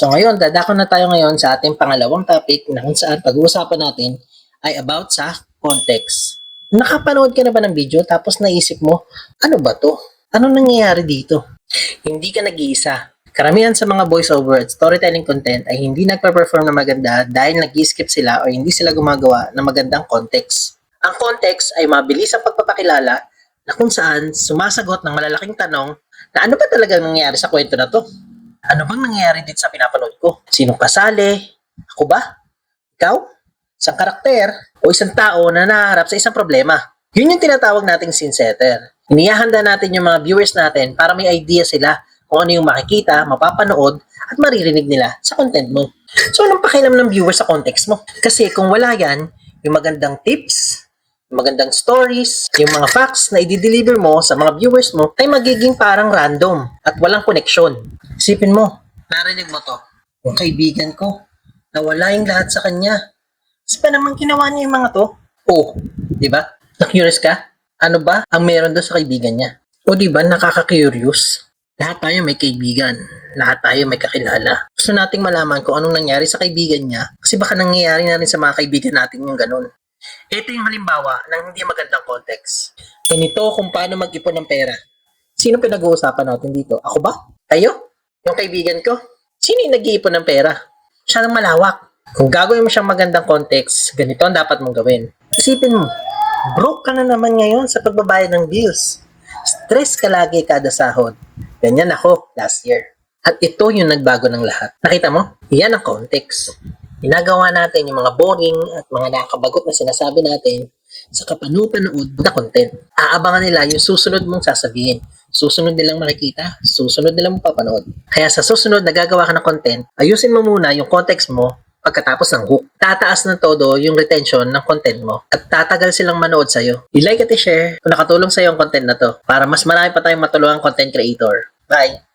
So ngayon, dadako na tayo ngayon sa ating pangalawang topic na kung saan pag-uusapan natin ay about sa context. Nakapanood ka na ba ng video tapos naisip mo, ano ba to? Ano nangyayari dito? Hindi ka nag-iisa. Karamihan sa mga voiceover at storytelling content ay hindi nagpa-perform na maganda dahil nag-skip sila o hindi sila gumagawa ng magandang context. Ang context ay mabilis ang pagpapakilala na kung saan sumasagot ng malalaking tanong na ano ba talagang nangyayari sa kwento na to? Ano bang nangyayari dito sa pinapanood ko? Sinong kasali? Ako ba? Ikaw? Isang karakter? O isang tao na naharap sa isang problema? Yun yung tinatawag nating scene setter. Inihahanda natin yung mga viewers natin para may idea sila kung ano yung makikita, mapapanood, at maririnig nila sa content mo. So, anong pakialam ng viewers sa context mo? Kasi kung wala yan, yung magandang tips, yung magandang stories, yung mga facts na i-deliver mo sa mga viewers mo ay magiging parang random at walang connection. Isipin mo, narinig mo to, yung kaibigan ko, nawala yung lahat sa kanya. Kasi pa naman ginawa niya yung mga to? Oh, di ba? Na-curious ka? Ano ba ang meron doon sa kaibigan niya? O di ba nakaka-curious? Lahat tayo may kaibigan. Lahat tayo may kakilala. Gusto nating malaman kung anong nangyari sa kaibigan niya kasi baka nangyayari na rin sa mga kaibigan natin yung ganun. Ito yung halimbawa ng hindi magandang context. Ganito kung paano mag-ipon ng pera. Sino pinag-uusapan natin dito? Ako ba? Tayo? Yung kaibigan ko? Sino yung nag-iipon ng pera? Siya ng malawak. Kung gagawin mo siyang magandang context, ganito ang dapat mong gawin. Isipin mo, broke ka na naman ngayon sa pagbabayad ng bills. Stress ka lagi kada sahod. Ganyan ako last year. At ito yung nagbago ng lahat. Nakita mo? Yan ang context. Ginagawa natin yung mga boring at mga nakabagot na sinasabi natin sa kapanood na content. Aabangan nila yung susunod mong sasabihin. Susunod nilang makikita, susunod nilang mapapanood. Kaya sa susunod na gagawa ka ng content, ayusin mo muna yung context mo pagkatapos ng hook. Tataas ng todo yung retention ng content mo at tatagal silang manood sa'yo. I-like at i-share kung nakatulong sa'yo ang content na to para mas marami pa tayong matulungang content creator. Bye!